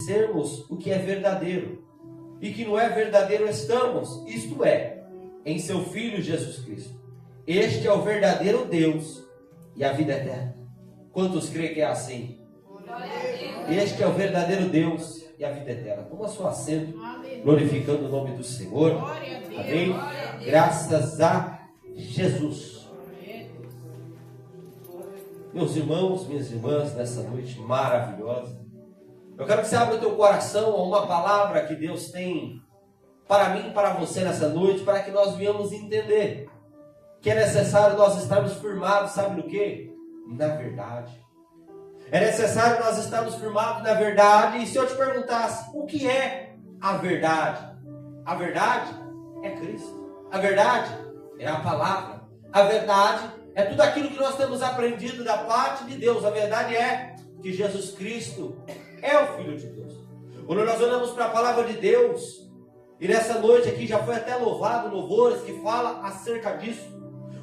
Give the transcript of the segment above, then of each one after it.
sermos o que é verdadeiro. E que não é verdadeiro estamos, isto é, em seu Filho Jesus Cristo. Este é o verdadeiro Deus e a vida eterna. Quantos creem que é assim? Este é o verdadeiro Deus e a vida eterna. Toma seu assento, glorificando o nome do Senhor. Amém? Graças a Jesus. Meus irmãos, minhas irmãs, nessa noite maravilhosa, eu quero que você abra o teu coração a uma palavra que Deus tem para mim e para você nessa noite, para que nós venhamos entender que é necessário nós estarmos firmados, sabe no quê? Na verdade. É necessário nós estarmos firmados na verdade. E se eu te perguntasse, o que é a verdade? A verdade é Cristo. A verdade é a palavra. A verdade é tudo aquilo que nós temos aprendido da parte de Deus. A verdade é que Jesus Cristo é o Filho de Deus. Quando nós olhamos para a palavra de Deus, e nessa noite aqui já foi até louvado louvores que fala acerca disso.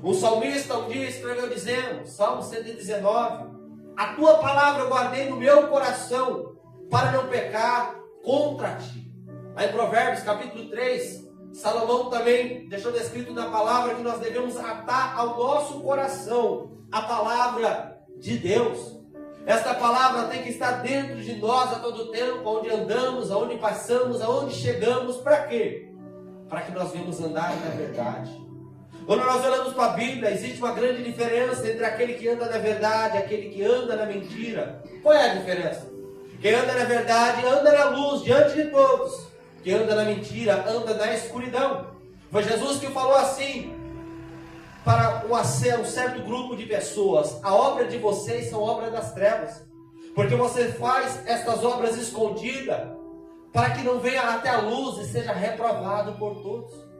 O salmista um dia escreveu dizendo, Salmo 119, a tua palavra eu guardei no meu coração para não pecar contra ti. Aí em Provérbios capítulo 3, Salomão também deixou descrito na palavra que nós devemos atar ao nosso coração a palavra de Deus. Esta palavra tem que estar dentro de nós a todo tempo, onde andamos, aonde passamos, aonde chegamos. Para quê? Para que nós venhamos andar na verdade. Quando nós olhamos para a Bíblia, existe uma grande diferença entre aquele que anda na verdade e aquele que anda na mentira. Qual é a diferença? Quem anda na verdade anda na luz diante de todos. Quem anda na mentira anda na escuridão. Foi Jesus que falou assim para um certo grupo de pessoas: a obra de vocês são obra das trevas, porque você faz estas obras escondidas para que não venha até a luz e seja reprovado por todos.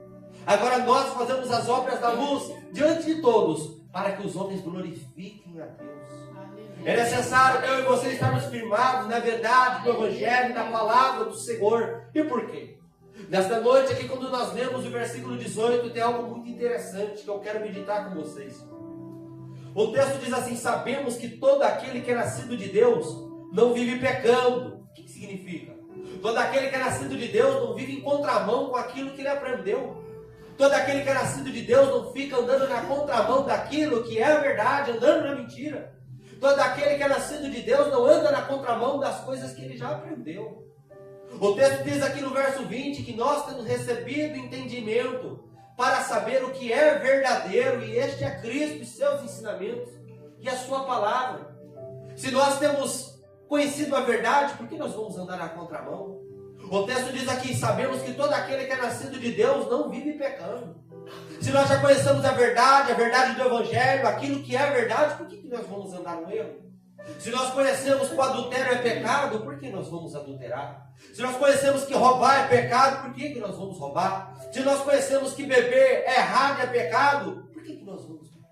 Agora nós fazemos as obras da luz diante de todos, para que os homens glorifiquem a Deus. É necessário eu e você estarmos firmados na verdade do Evangelho, na palavra do Senhor. E por quê? Nesta noite aqui, quando nós lemos o versículo 18, tem algo muito interessante que eu quero meditar com vocês. O texto diz assim: sabemos que todo aquele que é nascido de Deus não vive pecando. O que significa? Todo aquele que é nascido de Deus não vive em contramão com aquilo que ele aprendeu. Todo aquele que é nascido de Deus não fica andando na contramão daquilo que é a verdade, andando na mentira. Todo aquele que é nascido de Deus não anda na contramão das coisas que ele já aprendeu. O texto diz aqui no verso 20 que nós temos recebido entendimento para saber o que é verdadeiro, e este é Cristo e seus ensinamentos e a sua palavra. Se nós temos conhecido a verdade, por que nós vamos andar na contramão? O texto diz aqui: sabemos que todo aquele que é nascido de Deus não vive pecando. Se nós já conhecemos a verdade do Evangelho, aquilo que é verdade, por que nós vamos andar no erro? Se nós conhecemos que o adultério é pecado, por que nós vamos adulterar? Se nós conhecemos que roubar é pecado, por que nós vamos roubar? Se nós conhecemos que beber é errado e é pecado, por que nós vamos beber?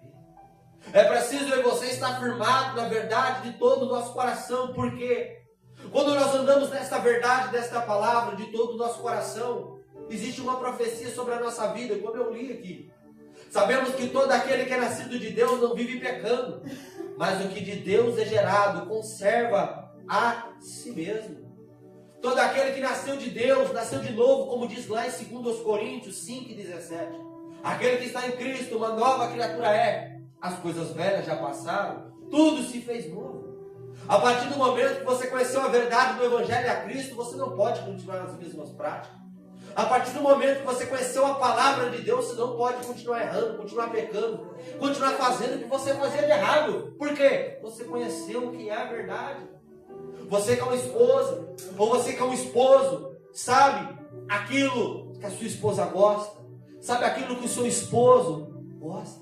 É preciso eu e você estar firmado na verdade de todo o nosso coração, porque quando nós andamos nesta verdade, desta palavra, de todo o nosso coração, existe uma profecia sobre a nossa vida, como eu li aqui. Sabemos que todo aquele que é nascido de Deus não vive pecando, mas o que de Deus é gerado conserva a si mesmo. Todo aquele que nasceu de Deus, nasceu de novo, como diz lá em 2 Coríntios 5:17. Aquele que está em Cristo, uma nova criatura é. As coisas velhas já passaram, tudo se fez novo. A partir do momento que você conheceu a verdade do Evangelho e a Cristo, você não pode continuar nas mesmas práticas. A partir do momento que você conheceu a palavra de Deus, você não pode continuar errando, continuar pecando, continuar fazendo o que você fazia de errado. Por quê? Você conheceu o que é a verdade. Você que é uma esposa, ou você que é um esposo, sabe aquilo que a sua esposa gosta, sabe aquilo que o seu esposo gosta.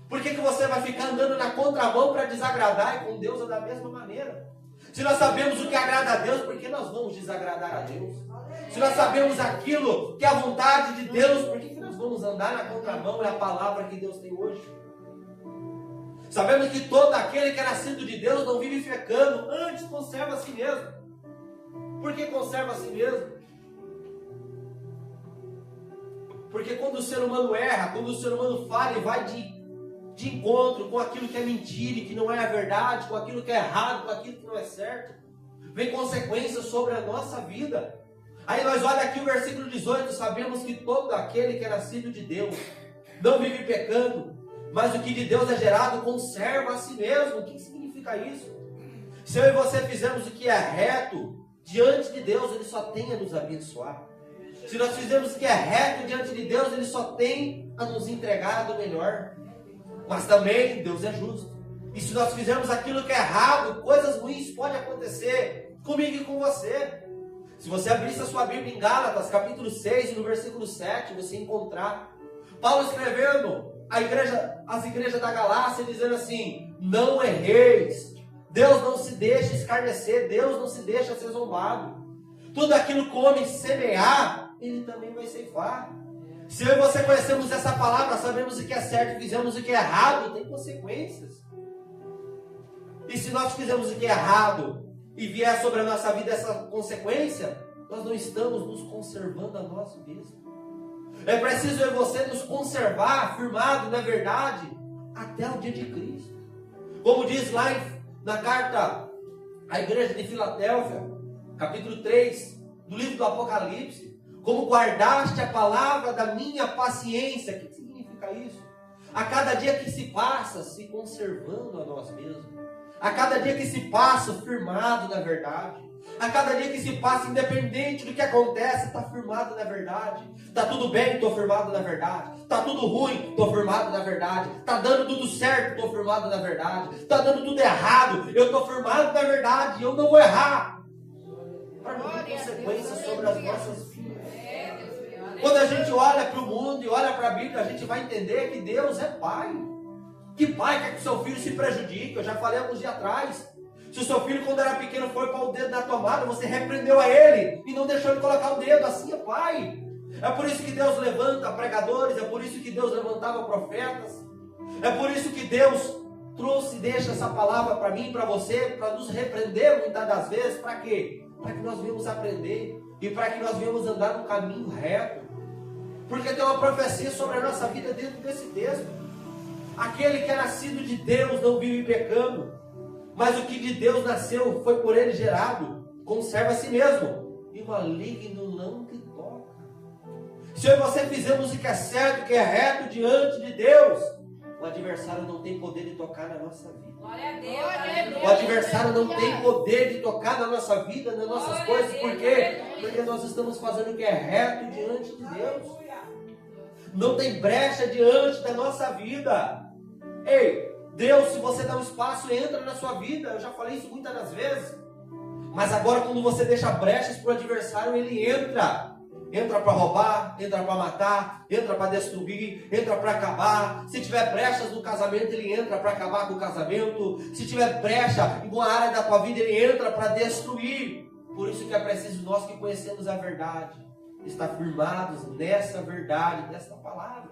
Por que você vai ficar andando na contramão para desagradar, e com Deus é da mesma maneira? Se nós sabemos o que agrada a Deus, por que nós vamos desagradar a Deus? Se nós sabemos aquilo que é a vontade de Deus, por que nós vamos andar na contramão? É a palavra que Deus tem hoje. Sabemos que todo aquele que é nascido de Deus não vive pecando, antes conserva a si mesmo. Por que conserva a si mesmo? Porque quando o ser humano erra, quando o ser humano falha e vai de encontro com aquilo que é mentira e que não é a verdade, com aquilo que é errado, com aquilo que não é certo, vem consequências sobre a nossa vida. Aí nós olha aqui o versículo 18, sabemos que todo aquele que é nascido de Deus não vive pecando, mas o que de Deus é gerado conserva a si mesmo. O que significa isso? Se eu e você fizermos o que é reto diante de Deus, Ele só tem a nos abençoar. Se nós fizermos o que é reto diante de Deus, Ele só tem a nos entregar do melhor. Mas também Deus é justo. E se nós fizermos aquilo que é errado, coisas ruins podem acontecer comigo e com você. Se você abrir a sua Bíblia em Gálatas, capítulo 6, no versículo 7, você encontrar Paulo escrevendo às igrejas da Galácia, dizendo assim: não erreis, Deus não se deixa escarnecer, Deus não se deixa ser zombado. Tudo aquilo que o homem semear, ele também vai ceifar. Se eu e você conhecemos essa palavra, sabemos o que é certo e fizemos o que é errado, tem consequências. E se nós fizermos o que é errado e vier sobre a nossa vida essa consequência, nós não estamos nos conservando a nós mesmos. É preciso eu e você nos conservar, firmado na verdade, até o dia de Cristo. Como diz lá na carta à igreja de Filadélfia, capítulo 3, do livro do Apocalipse: como guardaste a palavra da minha paciência. O que significa isso? A cada dia que se passa, se conservando a nós mesmos. A cada dia que se passa, firmado na verdade. A cada dia que se passa, independente do que acontece, está firmado na verdade. Está tudo bem, estou firmado na verdade. Está tudo ruim, estou firmado na verdade. Está dando tudo certo, estou firmado na verdade. Está dando tudo errado, eu estou firmado na verdade. Eu não vou errar. Para não ter consequências sobre as nossas vidas. Quando a gente olha para o mundo e olha para a Bíblia, a gente vai entender que Deus é Pai. Que pai quer que o seu filho se prejudique? Eu já falei alguns dias atrás. Se o seu filho, quando era pequeno, foi para o dedo na tomada, você repreendeu a ele e não deixou ele colocar o dedo. Assim é pai. É por isso que Deus levanta pregadores, é por isso que Deus levantava profetas. É por isso que Deus trouxe e deixa essa palavra para mim e para você, para nos repreender muitas das vezes. Para quê? Para que nós venhamos aprender e para que nós venhamos andar no caminho reto. Porque tem uma profecia sobre a nossa vida dentro desse texto. Aquele que é nascido de Deus não vive pecando, mas o que de Deus nasceu foi por ele gerado, conserva a si mesmo, e o maligno não lhe toca. Se eu e você fizermos o que é certo, o que é reto diante de Deus, o adversário não tem poder de tocar na nossa vida. Glória a Deus. O adversário não tem poder de tocar na nossa vida, nas nossas coisas. Por quê? Porque nós estamos fazendo o que é reto diante de Deus. Não tem brecha diante da nossa vida. Ei, Deus, se você dá um espaço, entra na sua vida. Eu já falei isso muitas das vezes. Mas agora, quando você deixa brechas para o adversário, ele entra. Entra para roubar, entra para matar, entra para destruir, entra para acabar. Se tiver brechas no casamento, ele entra para acabar com o casamento. Se tiver brecha em uma área da tua vida, ele entra para destruir. Por isso que é preciso nós que conhecemos a verdade estar firmados nessa verdade, nessa palavra.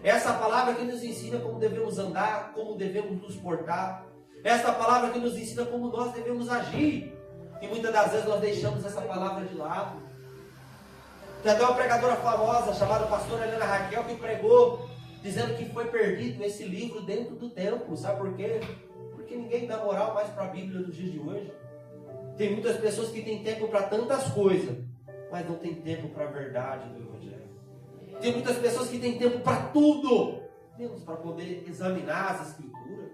Essa palavra que nos ensina como devemos andar, como devemos nos portar. Essa palavra que nos ensina como nós devemos agir. E muitas das vezes nós deixamos essa palavra de lado. Tem até uma pregadora famosa chamada pastora Helena Raquel que pregou dizendo que foi perdido esse livro dentro do templo. Sabe por quê? Porque ninguém dá moral mais para a Bíblia nos dias de hoje. Tem muitas pessoas que têm tempo para tantas coisas, mas não tem tempo para a verdade do Evangelho. Tem muitas pessoas que têm tempo para tudo, menos para poder examinar as Escrituras.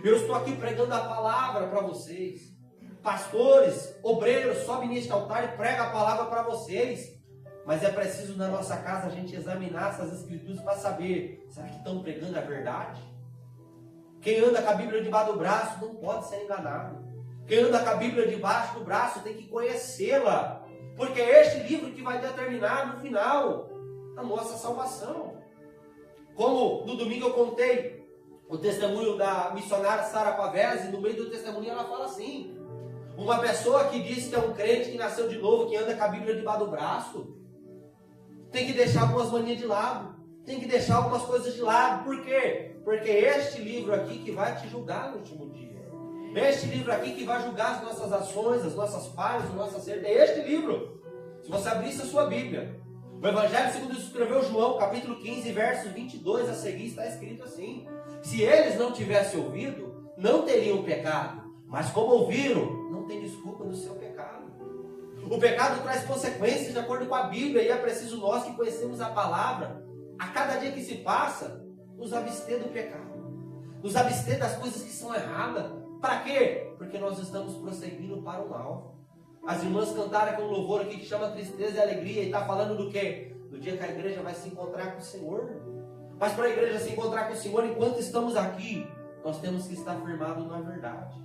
Eu estou aqui pregando a palavra para vocês. Pastores, obreiros, sobe neste altar e prega a palavra para vocês. Mas é preciso na nossa casa a gente examinar essas Escrituras para saber, será que estão pregando a verdade? Quem anda com a Bíblia debaixo do braço não pode ser enganado. Quem anda com a Bíblia debaixo do braço tem que conhecê-la. Porque é este livro que vai determinar no final a nossa salvação. Como no domingo eu contei o testemunho da missionária Sara Pavese, no meio do testemunho ela fala assim: uma pessoa que diz que é um crente que nasceu de novo, que anda com a Bíblia debaixo do braço, tem que deixar algumas manias de lado, tem que deixar algumas coisas de lado. Por quê? Porque é este livro aqui que vai te julgar no último dia. É este livro aqui que vai julgar as nossas ações, as nossas falhas, o nosso acerto. É este livro. Se você abrisse a sua Bíblia, o Evangelho segundo escreveu João, capítulo 15, verso 22 a seguir, está escrito assim: se eles não tivessem ouvido, não teriam pecado, Mas como ouviram, não tem desculpa do seu pecado. O pecado traz consequências de acordo com a Bíblia, e é preciso nós que conhecemos a palavra, a cada dia que se passa, nos abster do pecado, nos abster das coisas que são erradas. Para quê? Porque nós estamos prosseguindo para um alvo. As irmãs cantaram aqui um louvor aqui que chama Tristeza e Alegria, e está falando do quê? Do dia que a igreja vai se encontrar com o Senhor. Mas para a igreja se encontrar com o Senhor, enquanto estamos aqui, nós temos que estar firmados na verdade.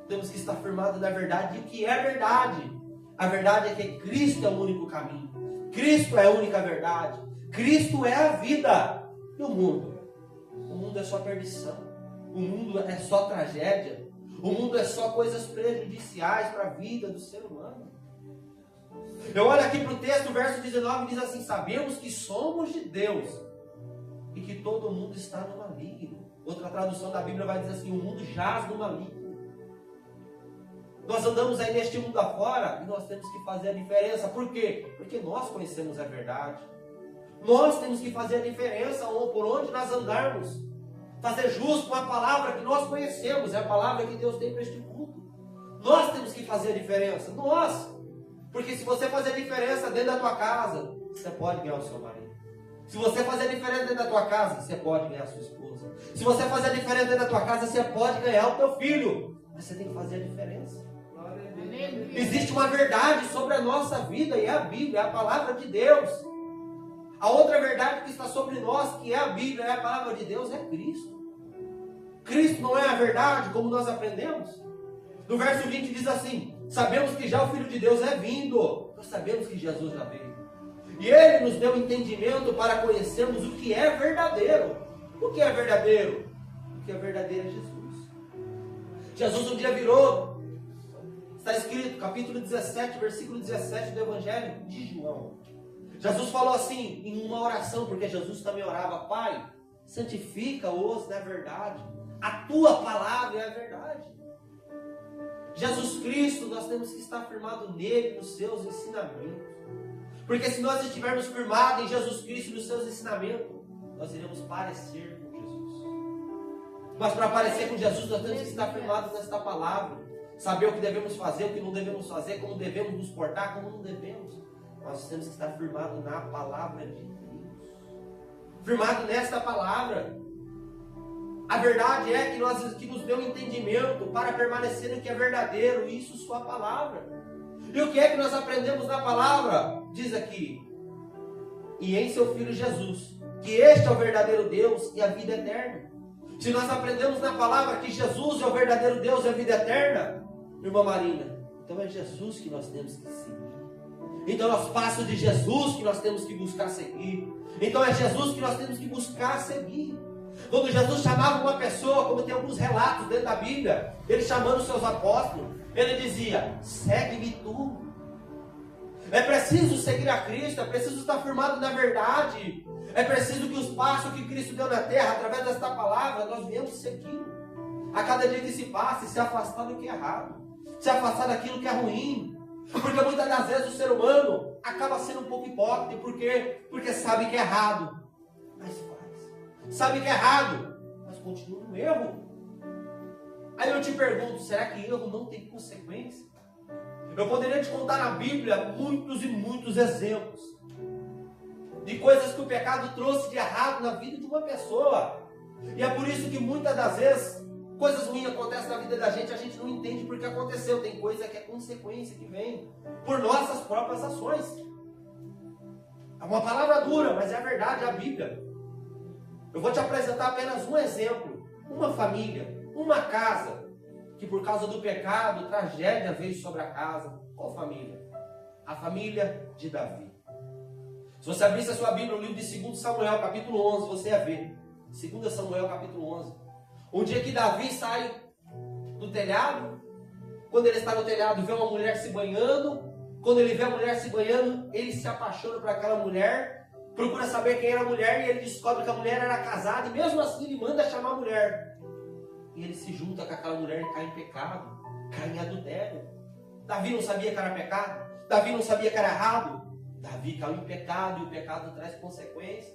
Temos que estar firmados na verdade. E o que é verdade? A verdade é que Cristo é o único caminho. Cristo é a única verdade. Cristo é a vida. E o mundo? O mundo é só perdição. O mundo é só tragédia. O mundo é só coisas prejudiciais para a vida do ser humano. Eu olho aqui para o texto, o verso 19 diz assim: sabemos que somos de Deus e que todo mundo está no maligno. Outra tradução da Bíblia vai dizer assim: o mundo jaz no maligno. Nós andamos aí neste mundo afora e nós temos que fazer a diferença. Por quê? Porque nós conhecemos a verdade. Nós temos que fazer a diferença por onde nós andarmos. Fazer jus com a palavra que nós conhecemos. É a palavra que Deus tem para este mundo. Nós temos que fazer a diferença. Nós. Porque se você fazer a diferença dentro da tua casa, você pode ganhar o seu marido. Se você fazer a diferença dentro da tua casa, você pode ganhar a sua esposa. Se você fazer a diferença dentro da tua casa, você pode ganhar o teu filho. Mas você tem que fazer a diferença. Existe uma verdade sobre a nossa vida, e é a Bíblia, é a palavra de Deus. A outra verdade que está sobre nós, que é a Bíblia, é a palavra de Deus, é Cristo. Cristo não é a verdade, como nós aprendemos? No verso 20 diz assim: sabemos que já o Filho de Deus é vindo. Nós sabemos que Jesus já veio. E Ele nos deu entendimento para conhecermos o que é verdadeiro. O que é verdadeiro? O que é verdadeiro é Jesus. Jesus um dia virou. Está escrito, capítulo 17, versículo 17 do Evangelho de João. Jesus falou assim, em uma oração, porque Jesus também orava: Pai, santifica-os na verdade. A tua palavra é a verdade. Jesus Cristo, nós temos que estar firmados nele, nos seus ensinamentos. Porque se nós estivermos firmados em Jesus Cristo e nos seus ensinamentos, nós iremos parecer com Jesus. Mas para parecer com Jesus, nós temos que estar firmados nesta palavra. Saber o que devemos fazer, o que não devemos fazer, como devemos nos portar, como não devemos. Nós temos que estar firmados na palavra de Deus. Firmado nesta palavra. A verdade é que nos deu entendimento para permanecer no que é verdadeiro. Isso, sua palavra. E o que é que nós aprendemos na palavra? Diz aqui: e em seu Filho Jesus, que este é o verdadeiro Deus e a vida eterna. Se nós aprendemos na palavra que Jesus é o verdadeiro Deus e a vida eterna, irmã Marina, então é Jesus que nós temos que seguir. Então é os passos de Jesus que nós temos que buscar seguir. Então é Jesus que nós temos que buscar seguir. Quando Jesus chamava uma pessoa, como tem alguns relatos dentro da Bíblia, ele chamando os seus apóstolos, ele dizia: segue-me tu. É preciso seguir a Cristo, é preciso estar firmado na verdade. É preciso que os passos que Cristo deu na terra, através desta palavra, nós viemos seguir. A cada dia que se passa, se afastar do que é errado, se afastar daquilo que é ruim. Porque muitas das vezes o ser humano acaba sendo um pouco hipócrita. Por quê? Porque sabe que é errado, mas faz. Sabe que é errado, mas continua no erro. Aí eu te pergunto, será que erro não tem consequência? Eu poderia te contar na Bíblia muitos e muitos exemplos de coisas que o pecado trouxe de errado na vida de uma pessoa. E é por isso que muitas das vezes coisas ruins acontecem na vida da gente, a gente não entende porque aconteceu. Tem coisa que é consequência que vem por nossas próprias ações. É uma palavra dura, mas é a verdade, é a Bíblia. Eu vou te apresentar apenas um exemplo. Uma família, uma casa, que por causa do pecado, tragédia veio sobre a casa. Qual família? A família de Davi. Se você abrisse a sua Bíblia no livro de 2 Samuel, capítulo 11, você ia ver. 2 Samuel, capítulo 11. Um dia que Davi sai do telhado. Quando ele está no telhado, vê uma mulher se banhando. Quando ele vê a mulher se banhando, ele se apaixona por aquela mulher. Procura saber quem era a mulher e ele descobre que a mulher era casada. E mesmo assim ele manda chamar a mulher. E ele se junta com aquela mulher e cai em pecado. Cai em adultério. Davi não sabia que era pecado. Davi não sabia que era errado. Davi caiu em pecado e o pecado traz consequência.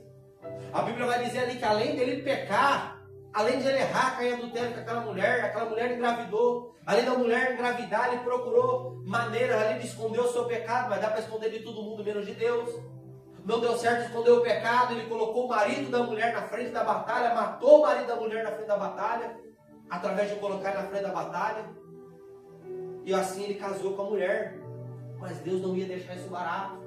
A Bíblia vai dizer ali que além dele pecar, além de ele errar, cair em adultério com aquela mulher engravidou. Além da mulher engravidar, ele procurou maneiras ali de esconder o seu pecado, mas dá para esconder de todo mundo menos de Deus. Não deu certo esconder o pecado, ele colocou o marido da mulher na frente da batalha, matou o marido da mulher na frente da batalha, através de colocar na frente da batalha. E assim ele casou com a mulher. Mas Deus não ia deixar isso barato.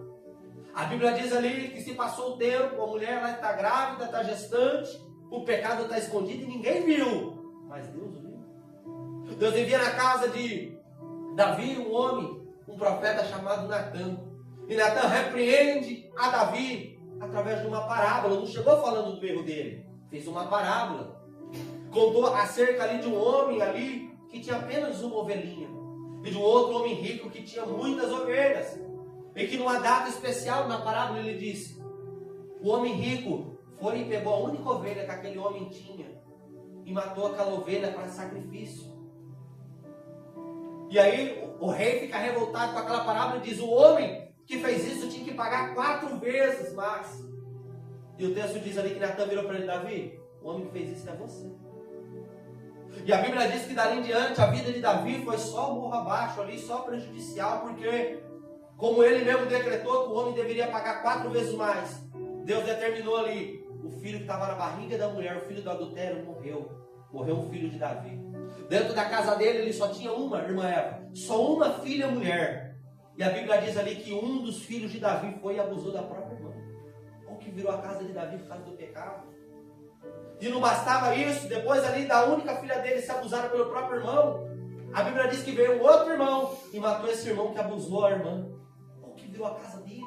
A Bíblia diz ali que se passou o tempo, a mulher lá está grávida, está gestante, o pecado está escondido e ninguém viu. Mas Deus viu. Deus envia na casa de Davi um homem, um profeta chamado Natã. E Natã repreende a Davi através de uma parábola. Não chegou falando do erro dele. Fez uma parábola. Contou acerca ali de um homem ali que tinha apenas uma ovelhinha. E de um outro homem rico que tinha muitas ovelhas. E que numa data especial na parábola ele disse: o homem rico foi e pegou a única ovelha que aquele homem tinha e matou aquela ovelha para sacrifício. E aí o rei fica revoltado com aquela parábola e diz: o homem que fez isso tinha que pagar 4 vezes mais. E o texto diz ali que Natã virou para ele: Davi, o homem que fez isso é você. E a Bíblia diz que dali em diante a vida de Davi foi só morro abaixo ali, só prejudicial, porque como ele mesmo decretou que o homem deveria pagar 4 vezes mais, Deus determinou ali, o filho que estava na barriga da mulher, o filho do adultério, morreu. Morreu um filho de Davi. Dentro da casa dele ele só tinha uma, irmã Eva, só uma filha mulher. E a Bíblia diz ali que um dos filhos de Davi foi e abusou da própria irmã. O que virou a casa de Davi por causa do pecado. E não bastava isso, depois ali da única filha dele ser abusada pelo próprio irmão, a Bíblia diz que veio um outro irmão e matou esse irmão que abusou a irmã. O que virou a casa dele.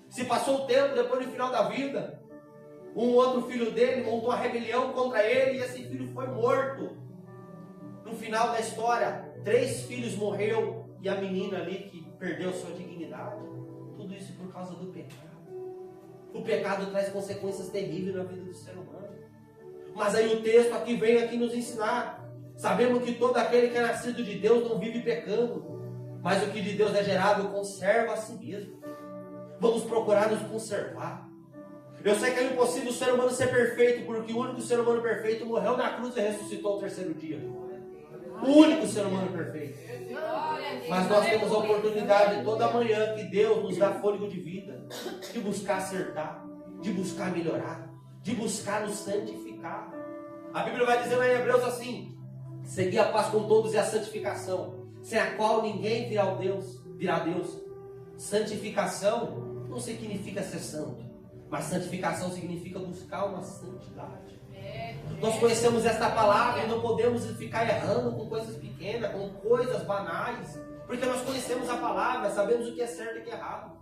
Se passou o tempo, depois no final da vida, um outro filho dele montou uma rebelião contra ele e esse filho foi morto. No final da história, 3 filhos morreram e a menina ali que perdeu sua dignidade. Tudo isso por causa do pecado. O pecado traz consequências terríveis na vida do ser humano. Mas aí o texto aqui vem aqui nos ensinar. Sabemos que todo aquele que é nascido de Deus não vive pecando, mas o que de Deus é gerado conserva a si mesmo. Vamos procurar nos conservar. Eu sei que é impossível o ser humano ser perfeito, porque o único ser humano perfeito morreu na cruz e ressuscitou ao 3º dia. O único ser humano perfeito. Mas nós temos a oportunidade toda manhã que Deus nos dá fôlego de vida, de buscar acertar, de buscar melhorar, de buscar nos santificar. A Bíblia vai dizer lá em Hebreus assim: segui a paz com todos e a santificação, sem a qual ninguém virá a Deus. Santificação não significa ser santo, mas santificação significa buscar uma santidade. Nós conhecemos esta palavra e não podemos ficar errando com coisas pequenas, com coisas banais, porque nós conhecemos a palavra, sabemos o que é certo e o que é errado.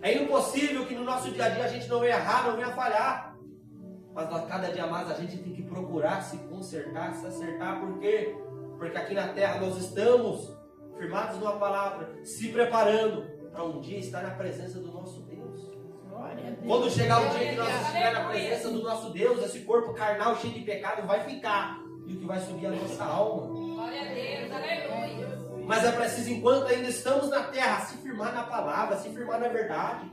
É impossível que no nosso dia a dia a gente não venha errar, não venha falhar. Mas cada dia mais a gente tem que procurar se consertar, se acertar. Por quê? Porque aqui na terra nós estamos firmados numa palavra, se preparando para um dia estar na presença do nosso Deus. Quando chegar o dia que nós estivermos na presença do nosso Deus, esse corpo carnal cheio de pecado vai ficar. E o que vai subir é a nossa alma. Glória a Deus, aleluia. Mas é preciso, enquanto ainda estamos na terra, se firmar na palavra, se firmar na verdade.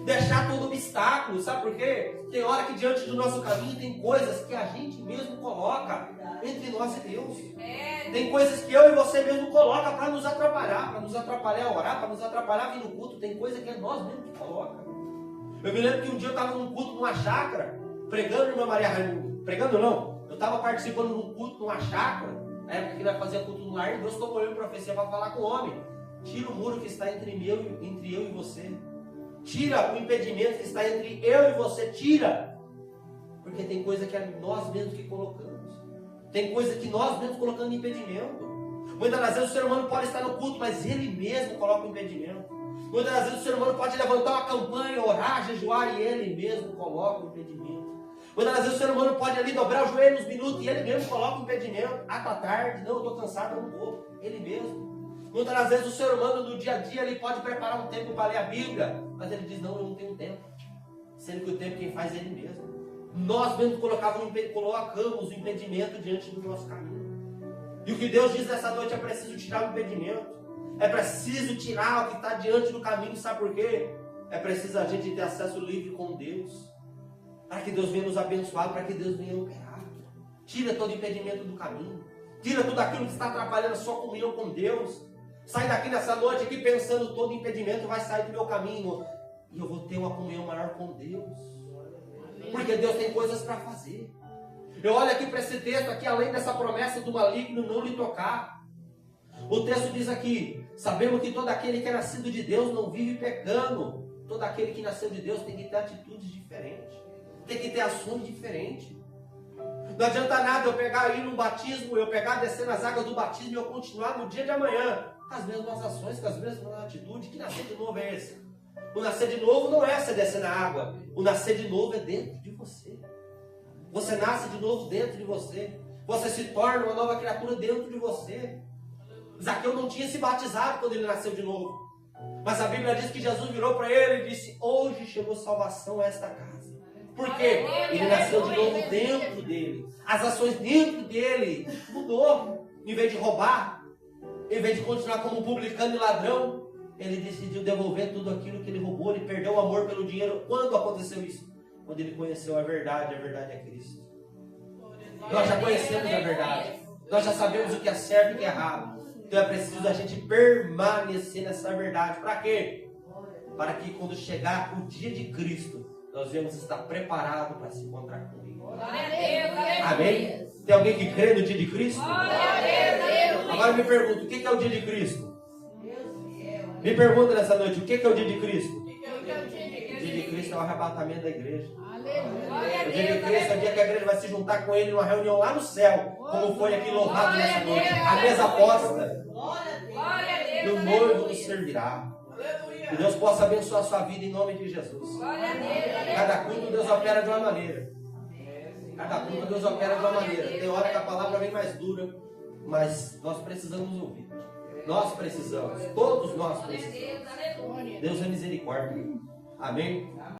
Deixar todo obstáculo, sabe por quê? Tem hora que diante do nosso caminho tem coisas que a gente mesmo coloca entre nós e Deus. Tem coisas que eu e você mesmo coloca para nos atrapalhar a orar, para nos atrapalhar a vir no culto. Tem coisa que é nós mesmos que coloca. Eu me lembro que um dia eu estava num culto numa chácara, pregando, irmã Maria Raimundo. Pregando não, eu estava participando de um culto numa chácara, na época que nós fazíamos culto no lar, e Deus tomou eu em profecia para falar com o homem. Tira o muro que está entre eu e você. Tira o impedimento que está entre eu e você, tira. Porque tem coisa que é nós mesmos que colocamos. Tem coisa que nós mesmos colocamos impedimento. Muitas das vezes o ser humano pode estar no culto, mas ele mesmo coloca o impedimento. Muitas das vezes o ser humano pode levantar uma campanha, orar, jejuar, e ele mesmo coloca o impedimento. Muitas das vezes o ser humano pode ali dobrar o joelho uns minutos, e ele mesmo coloca o impedimento. Ah, tá tarde, não, eu estou cansado, eu não vou. Ele mesmo. Muitas das vezes o ser humano no dia a dia ele pode preparar um tempo para ler a Bíblia, mas ele diz, não, eu não tenho tempo. Sendo que o tempo quem faz é ele mesmo. Nós mesmos colocamos o impedimento diante do nosso caminho. E o que Deus diz nessa noite é preciso tirar o impedimento. É preciso tirar o que está diante do caminho, sabe por quê? É preciso a gente ter acesso livre com Deus. Para que Deus venha nos abençoar, para que Deus venha operar. Tira todo impedimento do caminho. Tira tudo aquilo que está atrapalhando a sua comunhão com Deus. Sai daqui nessa noite aqui pensando todo impedimento vai sair do meu caminho. E eu vou ter uma comunhão maior com Deus. Porque Deus tem coisas para fazer. Eu olho aqui para esse texto aqui, além dessa promessa do maligno não lhe tocar. O texto diz aqui, sabemos que todo aquele que é nascido de Deus não vive pecando. Todo aquele que nasceu de Deus tem que ter atitudes diferentes. Tem que ter ações diferentes. Não adianta nada eu pegar aí no batismo, eu pegar, descer nas águas do batismo e eu continuar no dia de amanhã com as mesmas ações, com as mesmas atitudes. Que nascer de novo é esse? O nascer de novo não é você descer na água. O nascer de novo é dentro de você. Você nasce de novo dentro de você. Você se torna uma nova criatura dentro de você. Zaqueu não tinha se batizado quando ele nasceu de novo. Mas a Bíblia diz que Jesus virou para ele e disse: hoje chegou salvação a esta casa. Por quê? Ele nasceu de novo dentro dele. As ações dentro dele mudou. Em vez de roubar, em vez de continuar como publicano e ladrão, ele decidiu devolver tudo aquilo que ele roubou. Ele perdeu o amor pelo dinheiro. Quando aconteceu isso? Quando ele conheceu a verdade é Cristo. Nós já conhecemos a verdade. Nós já sabemos o que é certo e o que é errado. Então é preciso a gente permanecer nessa verdade. Para quê? Para que quando chegar o dia de Cristo, nós vamos estar preparados para se encontrar com Ele. Amém? Tem alguém que crê no dia de Cristo? Agora me pergunta, o que é o dia de Cristo? Me pergunta nessa noite, o que é o dia de Cristo? O dia de Cristo é o arrebatamento da igreja. O dia de Cristo é o dia que a igreja vai se juntar com Ele numa reunião lá no céu, como foi aqui louvado nessa noite. A mesa posta. E o noivo nos servirá. Que Deus possa abençoar a sua vida em nome de Jesus. Cada culto Deus opera de uma maneira. Cada culto Deus opera de uma maneira. Tem hora que a palavra vem mais dura, mas nós precisamos ouvir. Nós precisamos. Todos nós precisamos. Deus é misericórdia. Amém?